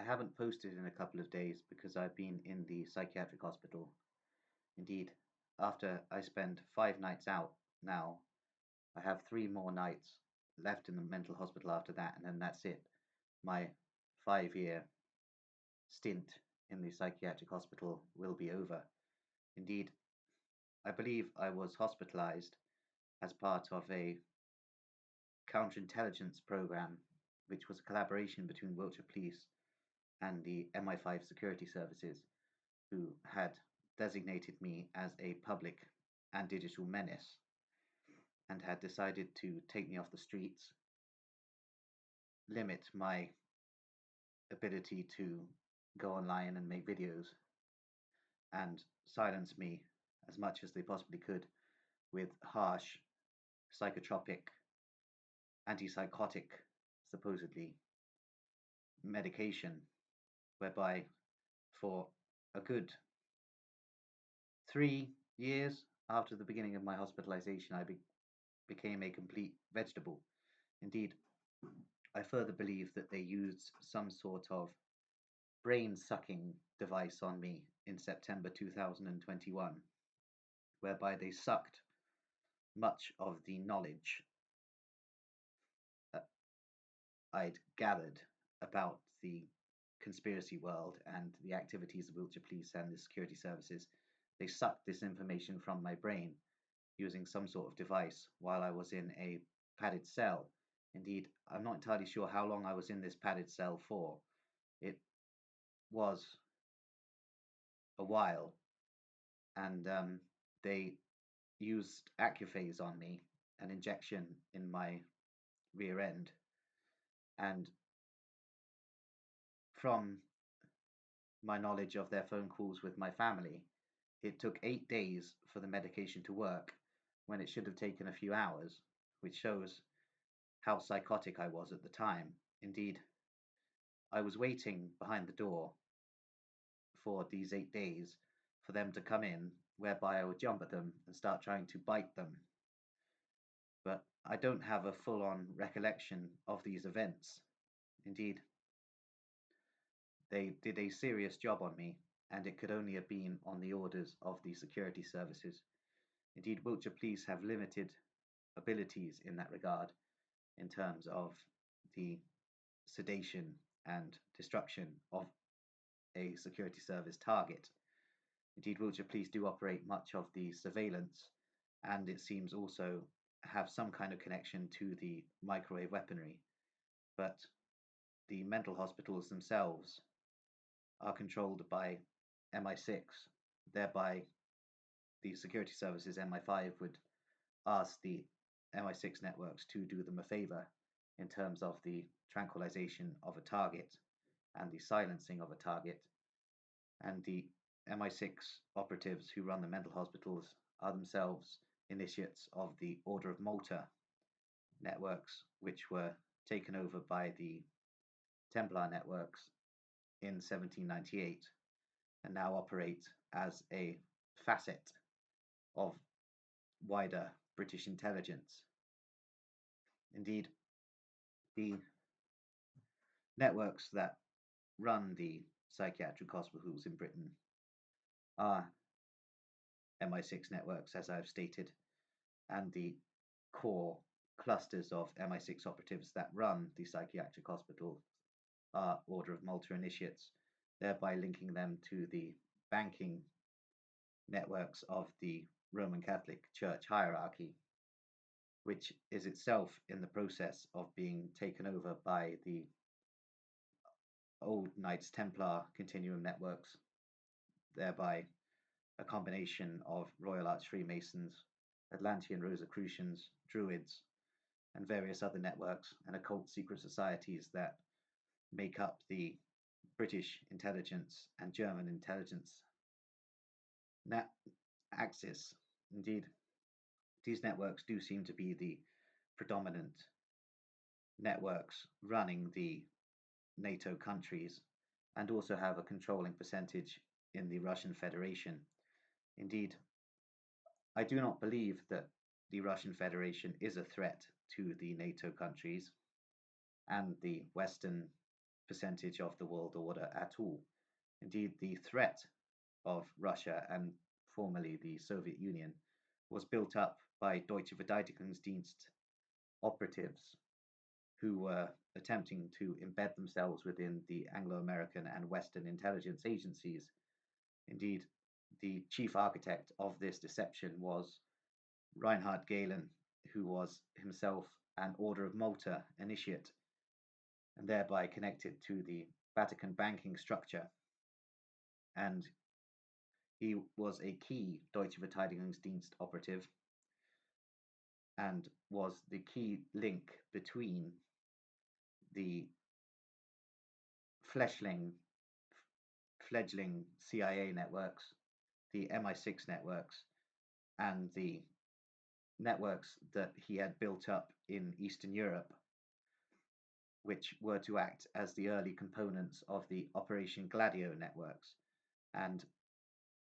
I haven't posted in a couple of days because I've been in the psychiatric hospital. Indeed, after I spend 5 nights out now, I have 3 more nights left in the mental hospital after that, and then that's it. My 5 year stint in the psychiatric hospital will be over. Indeed, I believe I was hospitalized as part of a counterintelligence program, which was a collaboration between Wiltshire Police and the MI5 security services, who had designated me as a public and digital menace and had decided to take me off the streets, limit my ability to go online and make videos, and silence me as much as they possibly could with harsh psychotropic, antipsychotic, supposedly, medication, whereby for a good 3 years after the beginning of my hospitalization, I became a complete vegetable. Indeed, I further believe that they used some sort of brain sucking device on me in September 2021, whereby they sucked much of the knowledge that I'd gathered about the conspiracy world and the activities of Wiltshire Police and the security services. They sucked this information from my brain using some sort of device while I was in a padded cell. Indeed, I'm not entirely sure how long I was in this padded cell for. It was a while, and they used Accuphase on me, an injection in my rear end. And from my knowledge of their phone calls with my family, it took 8 days for the medication to work when it should have taken a few hours, which shows how psychotic I was at the time. Indeed, I was waiting behind the door for these 8 days for them to come in, whereby I would jump at them and start trying to bite them. But I don't have a full on recollection of these events. Indeed, they did a serious job on me, and it could only have been on the orders of the security services. Indeed, Wiltshire Police have limited abilities in that regard in terms of the sedation and destruction of a security service target. Indeed, Wiltshire Police do operate much of the surveillance, and it seems also have some kind of connection to the microwave weaponry. But the mental hospitals themselves are controlled by MI6, thereby the security services MI5 would ask the MI6 networks to do them a favor in terms of the tranquilization of a target and the silencing of a target. And the MI6 operatives who run the mental hospitals are themselves initiates of the Order of Malta networks, which were taken over by the Templar networks in 1798 and now operate as a facet of wider British intelligence. Indeed, the networks that run the psychiatric hospitals in Britain are MI6 networks, as I've stated, and the core clusters of MI6 operatives that run the psychiatric hospital are Order of Malta initiates, thereby linking them to the banking networks of the Roman Catholic Church hierarchy, which is itself in the process of being taken over by the old Knights Templar continuum networks, thereby a combination of Royal Arch Freemasons, Atlantean Rosicrucians, Druids, and various other networks and occult secret societies that make up the British intelligence and German intelligence axis. Indeed, these networks do seem to be the predominant networks running the NATO countries and also have a controlling percentage in the Russian Federation. Indeed, I do not believe that the Russian Federation is a threat to the NATO countries and the Western percentage of the world order at all. Indeed, the threat of Russia and formerly the Soviet Union was built up by Deutsche Verteidigungsdienst operatives who were attempting to embed themselves within the Anglo American and Western intelligence agencies. Indeed, the chief architect of this deception was Reinhard Gehlen, who was himself an Order of Malta initiate and thereby connected to the Vatican banking structure. And he was a key Deutsche Verteidigungsdienst operative and was the key link between the fledgling CIA networks, the MI6 networks, and the networks that he had built up in Eastern Europe, which were to act as the early components of the Operation Gladio networks and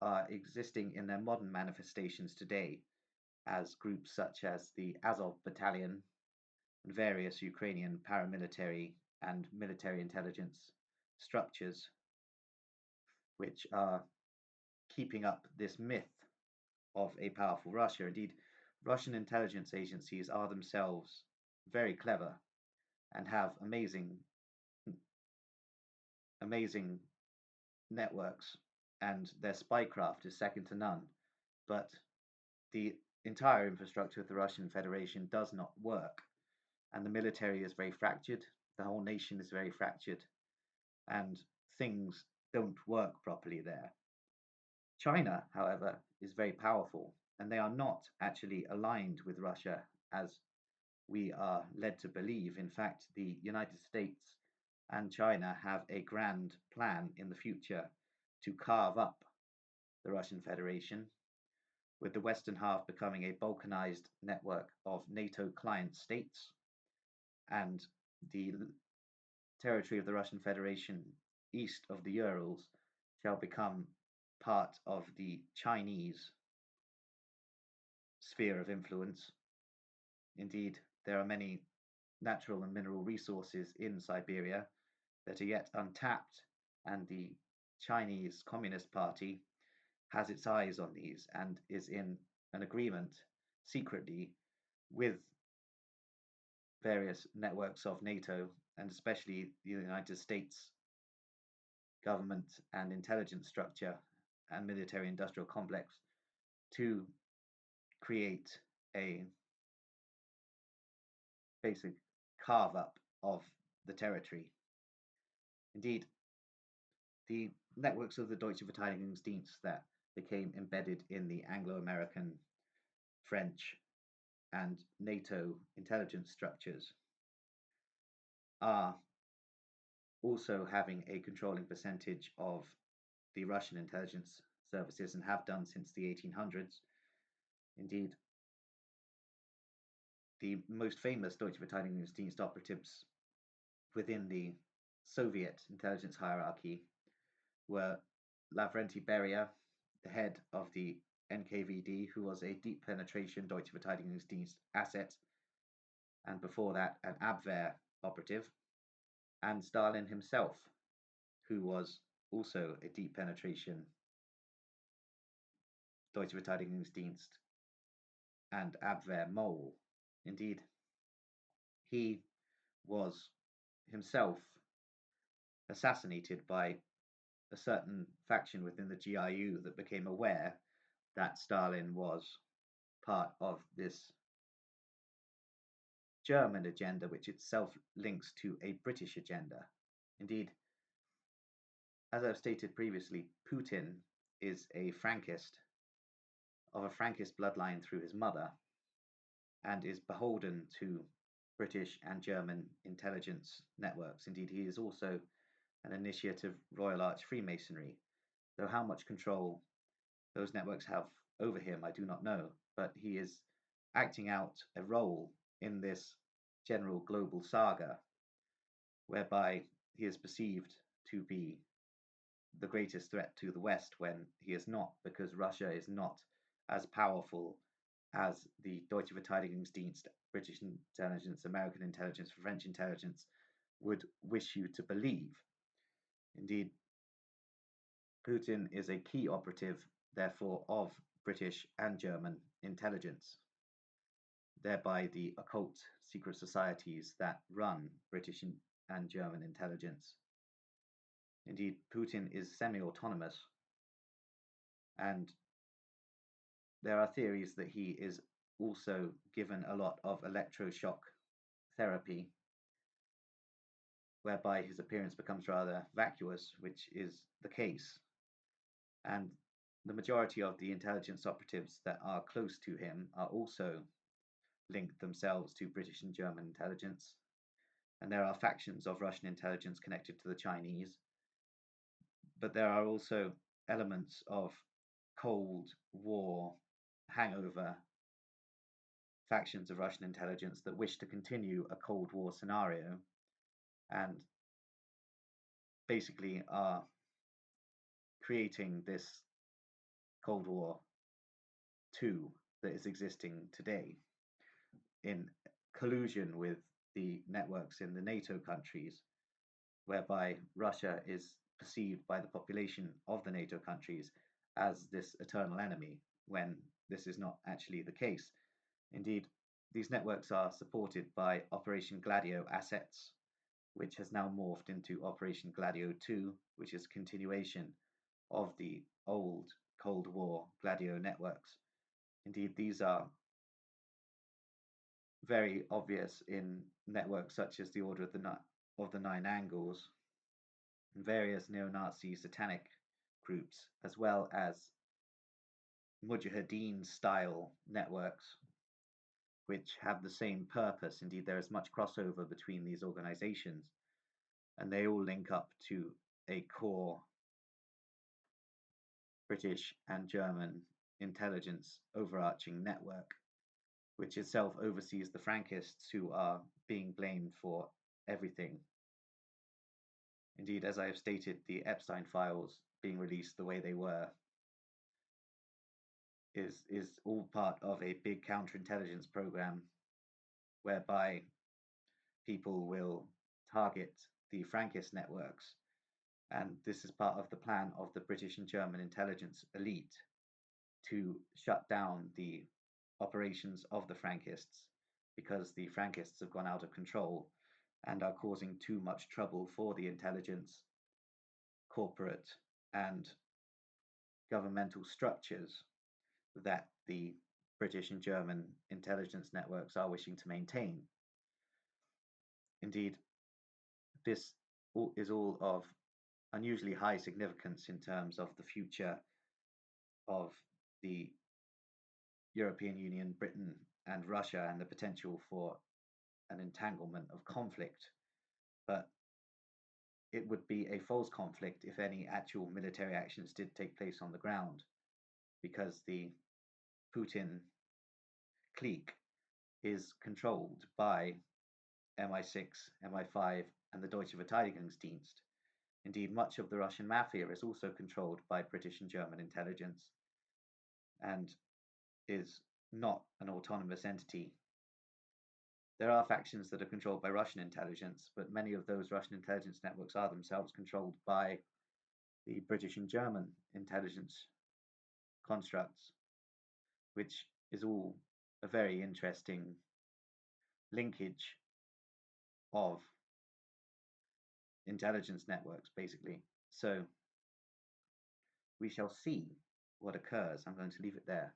are existing in their modern manifestations today as groups such as the Azov Battalion and various Ukrainian paramilitary and military intelligence structures, which are keeping up this myth of a powerful Russia. Indeed, Russian intelligence agencies are themselves very clever and have amazing networks, and their spycraft is second to none. But the entire infrastructure of the Russian Federation does not work, and the military is very fractured, the whole nation is very fractured, and things don't work properly there. China, however, is very powerful, and they are not actually aligned with Russia as we are led to believe. In fact, the United States and China have a grand plan in the future to carve up the Russian Federation, with the western half becoming a balkanized network of NATO client states, and the territory of the Russian Federation east of the Urals shall become part of the Chinese sphere of influence. Indeed, there are many natural and mineral resources in Siberia that are yet untapped, and the Chinese Communist Party has its eyes on these and is in an agreement secretly with various networks of NATO and especially the United States government and intelligence structure and military industrial complex to create a basic carve up of the territory. Indeed, the networks of the Deutsche Verteidigungsdienst that became embedded in the Anglo-American, French, and NATO intelligence structures are also having a controlling percentage of the Russian intelligence services and have done since the 1800s. Indeed, the most famous Deutsche Verteidigungsdienst operatives within the Soviet intelligence hierarchy were Lavrenti Beria, the head of the NKVD, who was a deep penetration Deutsche Verteidigungsdienst asset, and before that an Abwehr operative, and Stalin himself, who was also a deep penetration Deutsche Verteidigungsdienst and Abwehr mole. Indeed, he was himself assassinated by a certain faction within the GRU that became aware that Stalin was part of this German agenda, which itself links to a British agenda. Indeed, as I've stated previously, Putin is a Frankist of a Frankist bloodline through his mother and is beholden to British and German intelligence networks. Indeed, he is also an initiate of Royal Arch Freemasonry, though how much control those networks have over him, I do not know, but he is acting out a role in this general global saga, whereby he is perceived to be the greatest threat to the West when he is not, because Russia is not as powerful as the Deutsche Verteidigungsdienst, British intelligence, American intelligence, French intelligence, would wish you to believe. Indeed, Putin is a key operative, therefore, of British and German intelligence, thereby the occult secret societies that run British and German intelligence. Indeed, Putin is semi-autonomous, and there are theories that he is also given a lot of electroshock therapy, whereby his appearance becomes rather vacuous, which is the case. And the majority of the intelligence operatives that are close to him are also linked themselves to British and German intelligence. And there are factions of Russian intelligence connected to the Chinese. But there are also elements of Cold War hangover factions of Russian intelligence that wish to continue a Cold War scenario and basically are creating this Cold War 2 that is existing today in collusion with the networks in the NATO countries, whereby Russia is perceived by the population of the NATO countries as this eternal enemy, when this is not actually the case. Indeed, these networks are supported by Operation Gladio assets, which has now morphed into Operation Gladio 2, which is a continuation of the old Cold War Gladio networks. Indeed, these are very obvious in networks such as the Order of the Nine Angles, various neo-Nazi satanic groups, as well as Mujahideen-style networks, which have the same purpose. Indeed, there is much crossover between these organizations, and they all link up to a core British and German intelligence overarching network, which itself oversees the Frankists, who are being blamed for everything. Indeed, as I have stated, the Epstein files being released the way they were is all part of a big counterintelligence program whereby people will target the Frankist networks. And this is part of the plan of the British and German intelligence elite to shut down the operations of the Frankists, because the Frankists have gone out of control and are causing too much trouble for the intelligence, corporate, and governmental structures that the British and German intelligence networks are wishing to maintain. Indeed, this is all of unusually high significance in terms of the future of the European Union, Britain, and Russia, and the potential for an entanglement of conflict. But it would be a false conflict if any actual military actions did take place on the ground, because the Putin clique is controlled by MI6, MI5, and the Deutsche Verteidigungsdienst. Indeed, much of the Russian mafia is also controlled by British and German intelligence and is not an autonomous entity. There are factions that are controlled by Russian intelligence, but many of those Russian intelligence networks are themselves controlled by the British and German intelligence constructs, which is all a very interesting linkage of intelligence networks, basically. So we shall see what occurs. I'm going to leave it there.